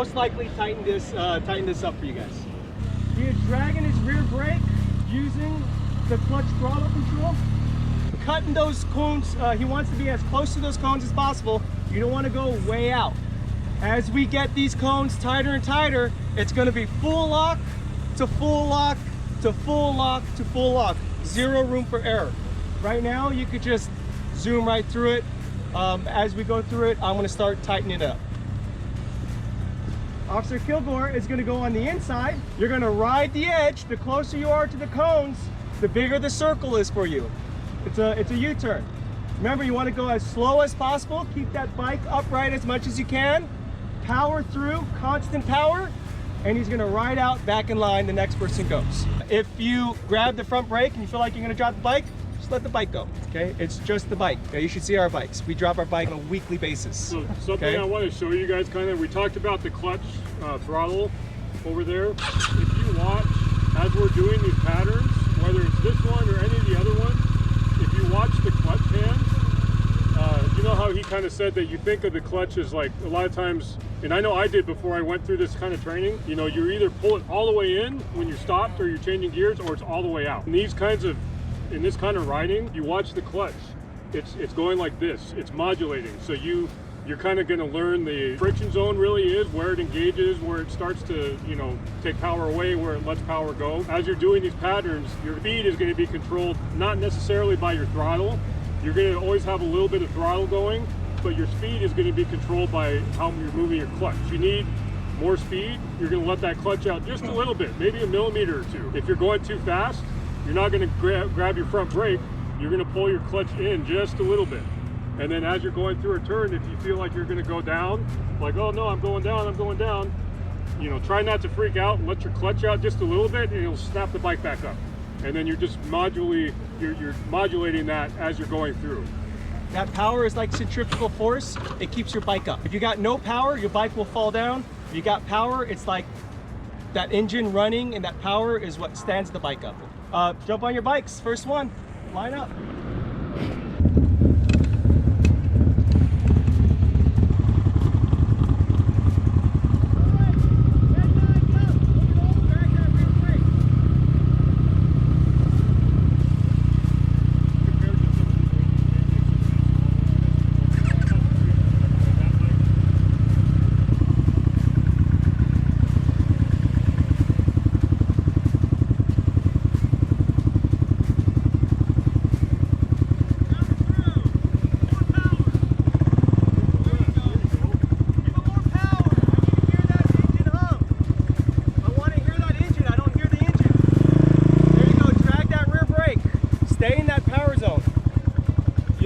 most likely tighten this up for you guys. He is dragging his rear brake using the clutch throttle control. Cutting those cones, he wants to be as close to those cones as possible. You don't want to go way out. As we get these cones tighter and tighter, it's going to be full lock to full lock to full lock to full lock. Zero room for error. Right now, you could just zoom right through it. As we go through it, I'm going to start tightening it up. Officer Kilgore is going to go on the inside. You're going to ride the edge. The closer you are to the cones, the bigger the circle is for you. It's a U-turn. Remember, you want to go as slow as possible. Keep that bike upright as much as you can. Power through, constant power, and he's going to ride out back in line. The next person goes. If you grab the front brake and you feel like you're going to drop the bike, just let the bike go. Okay, it's just the bike. Okay? You should see our bikes. We drop our bike on a weekly basis. So something I want to show you guys, kind of, we talked about the clutch throttle over there. If you watch as we're doing these patterns, whether it's this one or any of the other ones, if you watch the clutch hands, you know how he kind of said that you think of the clutch as like a lot of times, and I know I did before I went through this kind of training, you know, you either pull it all the way in when you're stopped or you're changing gears, or it's all the way out. In this kind of riding, you watch the clutch. It's going like this. It's modulating. So you're kind of going to learn the friction zone really is, where it engages, where it starts to, you know, take power away, where it lets power go. As you're doing these patterns, your speed is going to be controlled not necessarily by your throttle. You're going to always have a little bit of throttle going, but your speed is going to be controlled by how you're moving your clutch. If you need more speed, you're going to let that clutch out just a little bit, maybe a millimeter or two. If you're going too fast, you're not going to grab your front brake. You're going to pull your clutch in just a little bit. And then as you're going through a turn, if you feel like you're going to go down, like, oh no, I'm going down, you know, try not to freak out and let your clutch out just a little bit, and it'll snap the bike back up. And then you're just you're modulating that as you're going through. That power is like centrifugal force. It keeps your bike up. If you got no power, your bike will fall down. If you got power, it's like that engine running, and that power is what stands the bike up. Jump on your bikes. First one, line up.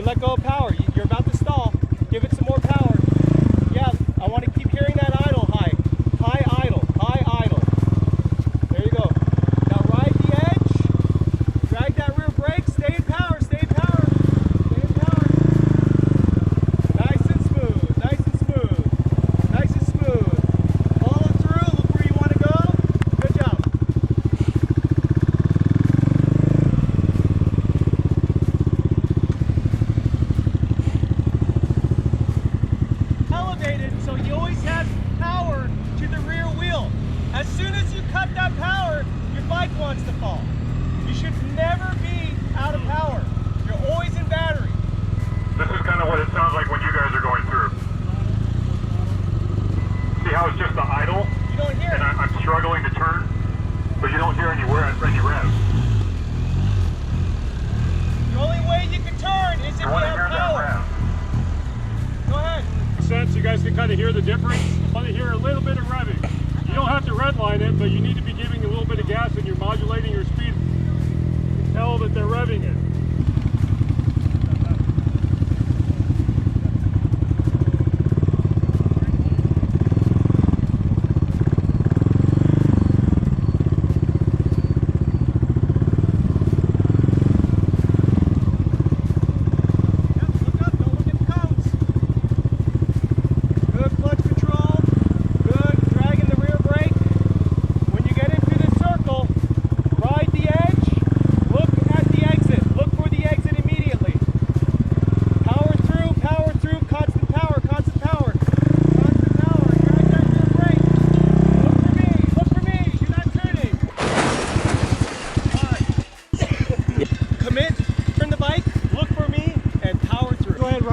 Let go of power. You're about to stall. Give it some more power. Yeah, I want to keep hearing that idle high. High idle. High idle. There you go. Now ride the edge. Drag that rear brake. Stay in power. Stay in power. Stay in power. Nice and smooth. Nice and smooth. Nice and smooth. Follow through. Look where you want to go. Good job. So he always has power to the rear wheel. As soon as you cut that power, your bike wants to fall. You should never be out of power. You're always in battery. This is kind of what it sounds like when you guys are going through. See how it's just the idle? You don't hear it. And I'm struggling to turn, but you don't hear any revs. The only way you can turn is if you have power. Go ahead. Sense you guys can kind of hear the difference. You want to hear a little bit of revving. You don't have to redline it, but you need to be giving a little bit of gas, and you're modulating your speed. You can tell that they're revving it.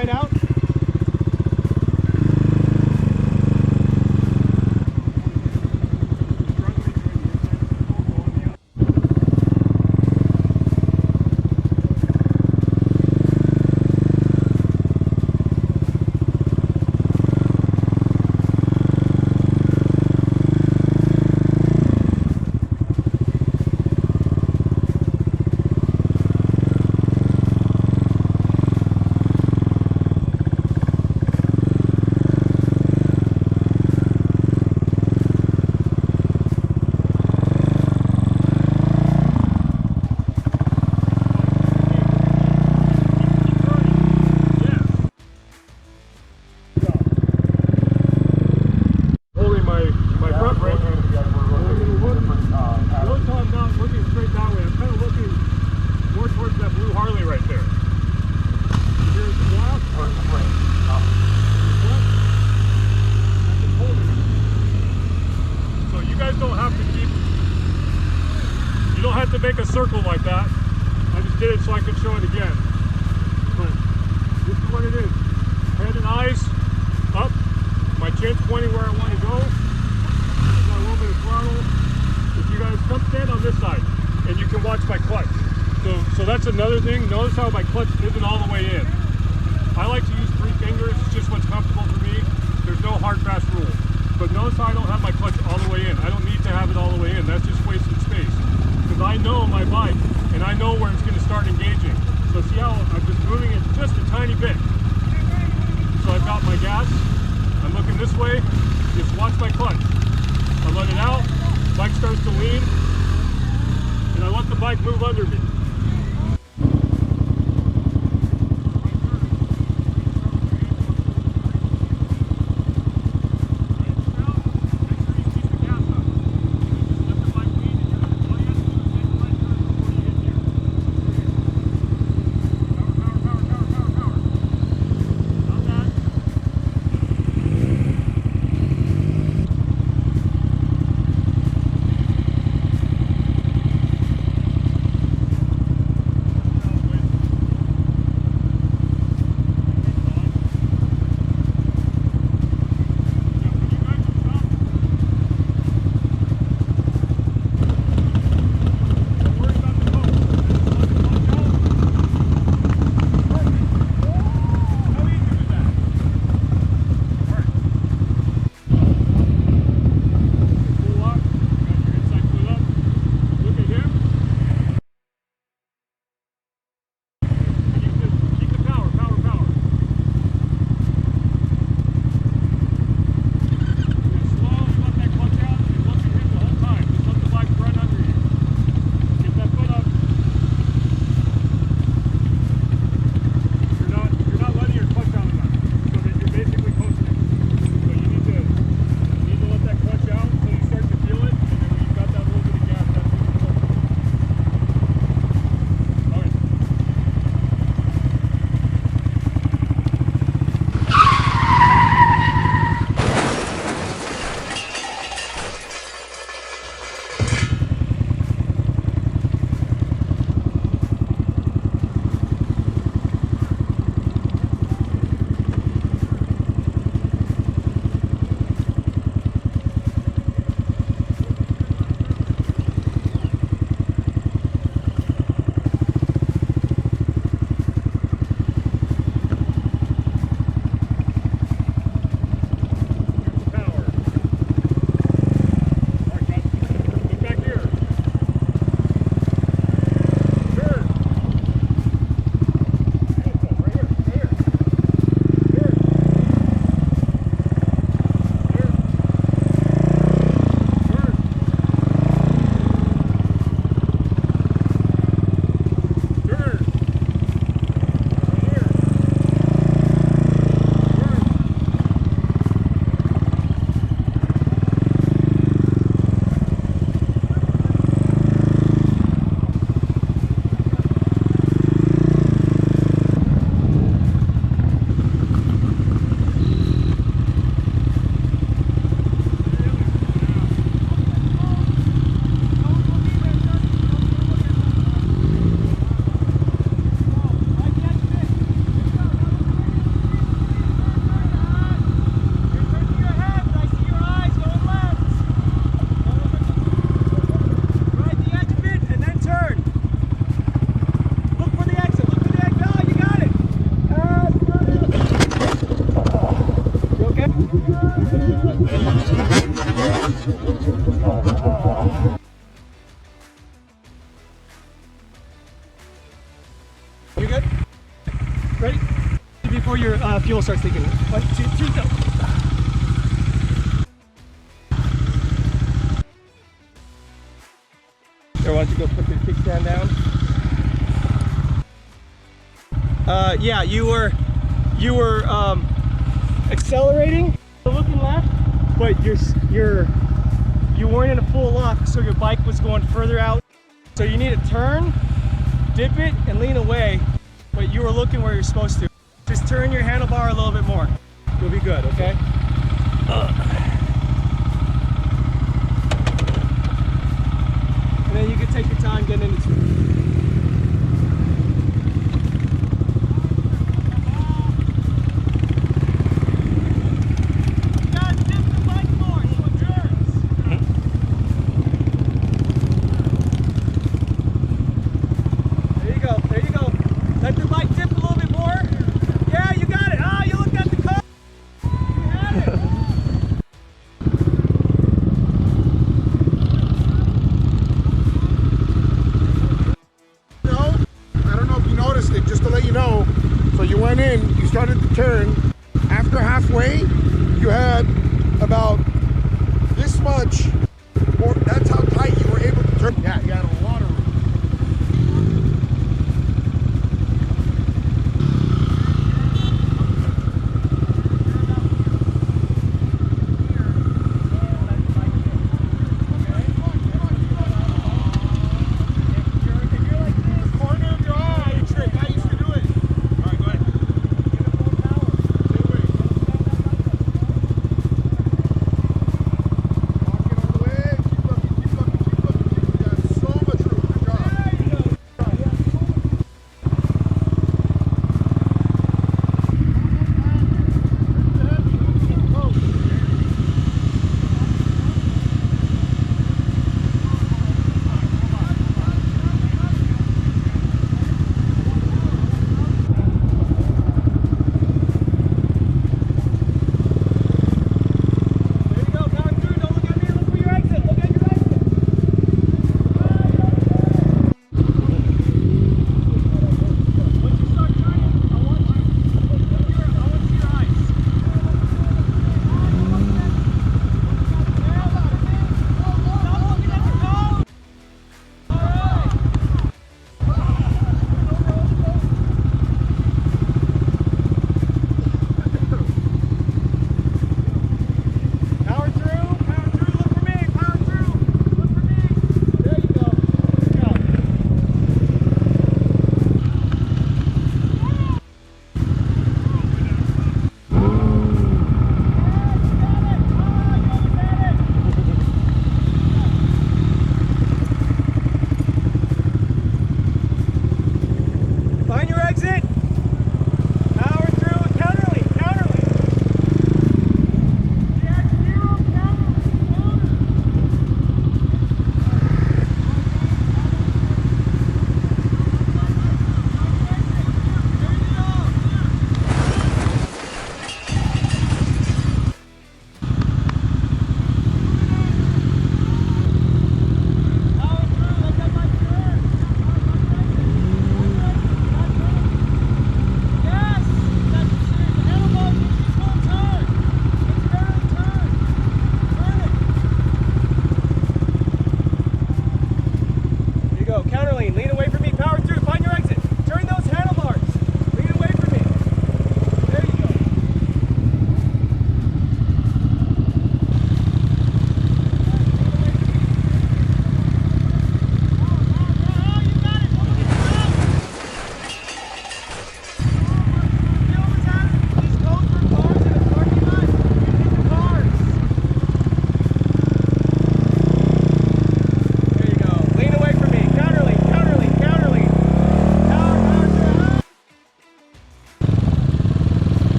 right out. You don't have to make a circle like that. I just did it so I could show it again. But this is what it is. Head and eyes up. My chin's pointing where I want to go. I've got a little bit of throttle. If you guys come stand on this side, and you can watch my clutch. So that's another thing. Notice how my clutch isn't all the way in. I like to use 3 fingers. It's just what's comfortable for me. There's no hard, fast rule. But notice how I don't have my clutch all the way in. I don't need to have it all the way in. That's just wasted space. Because I know my bike, and I know where it's going to start engaging. So see how I'm just moving it just a tiny bit. So I've got my gas. I'm looking this way. Just watch my clutch. I let it out. Bike starts to lean. And I let the bike move under me. before your fuel starts leaking. 1, 2, 3, go. Here, why don't you go put the kickstand down? Yeah, you were accelerating, looking left, but you weren't in a full lock, so your bike was going further out. So you need to turn, dip it, and lean away, but you were looking where you're supposed to. Just turn your handlebar a little bit more. You'll be good, okay? And then you can take your time getting into it. You started to turn. After halfway, you had about this much, or that's how tight you were able to turn. Yeah, you had a lot of room.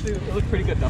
Actually, it looked pretty good though.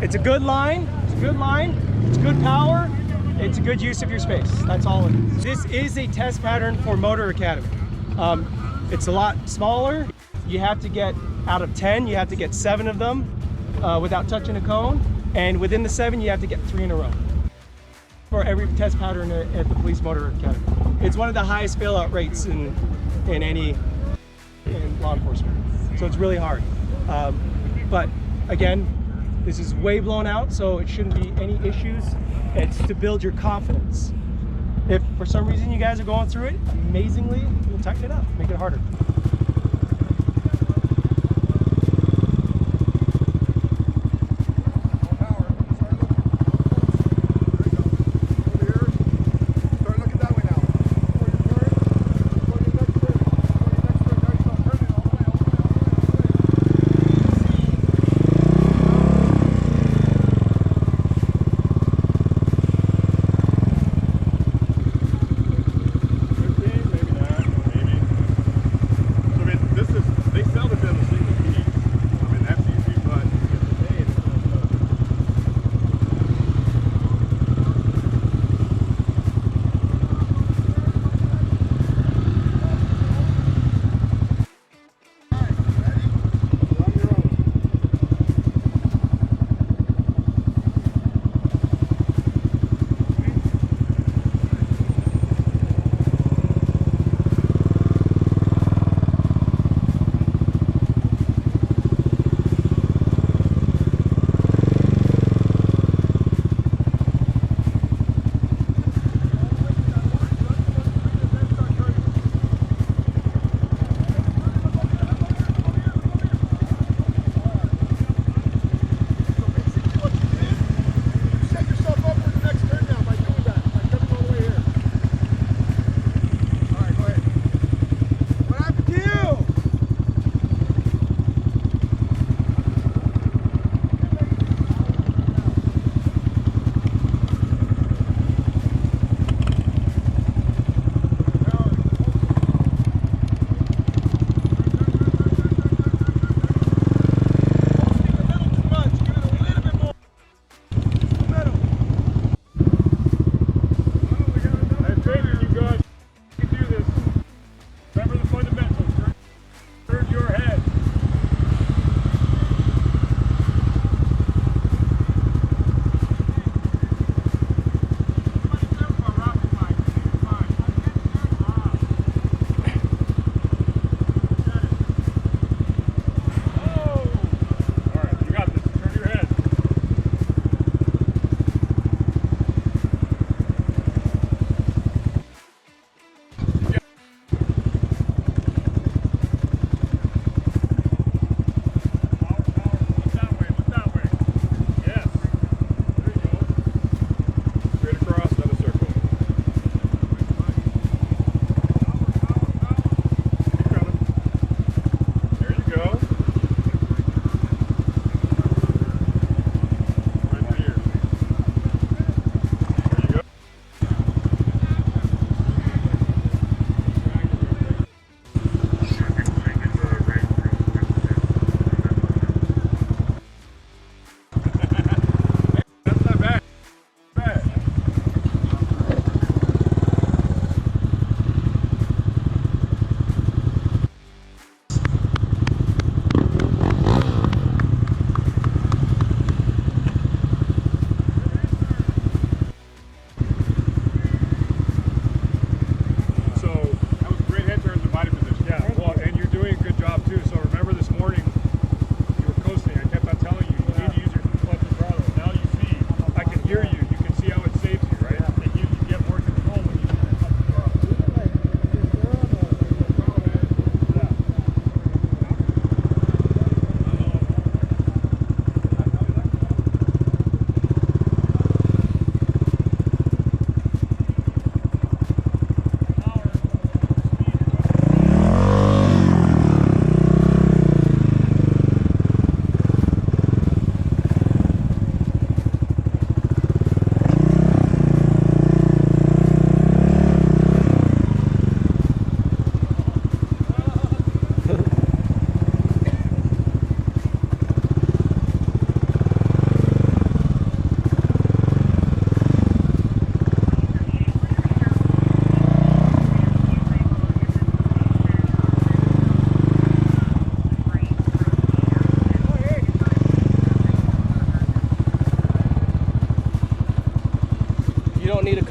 It's a good line, it's a good line, it's good power, it's a good use of your space. That's all it is. This is a test pattern for Motor Academy. It's a lot smaller. You have to get, out of 10, you have to get 7 of them without touching a cone. And within the 7, you have to get 3 in a row for every test pattern at the Police Motor Academy. It's one of the highest fail-out rates in law enforcement. So it's really hard. But again, this is way blown out, so it shouldn't be any issues. It's to build your confidence. If for some reason you guys are going through it, amazingly, we'll tighten it up, make it harder.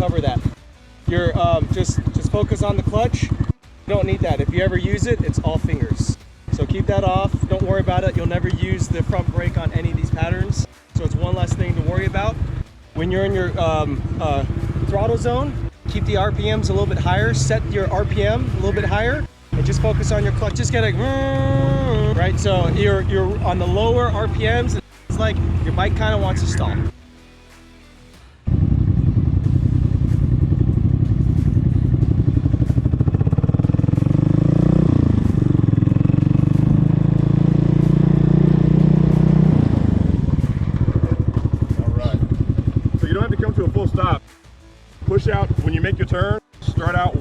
cover that. You're just focus on the clutch. You don't need that. If you ever use it, it's all fingers. So keep that off. Don't worry about it. You'll never use the front brake on any of these patterns. So it's one less thing to worry about. When you're in your throttle zone, keep the RPMs a little bit higher. Set your RPM a little bit higher, and just focus on your clutch. Just get a right. So you're on the lower RPMs. It's like your bike kind of wants to stall. Come to a full stop. Push out when you make your turn. Start out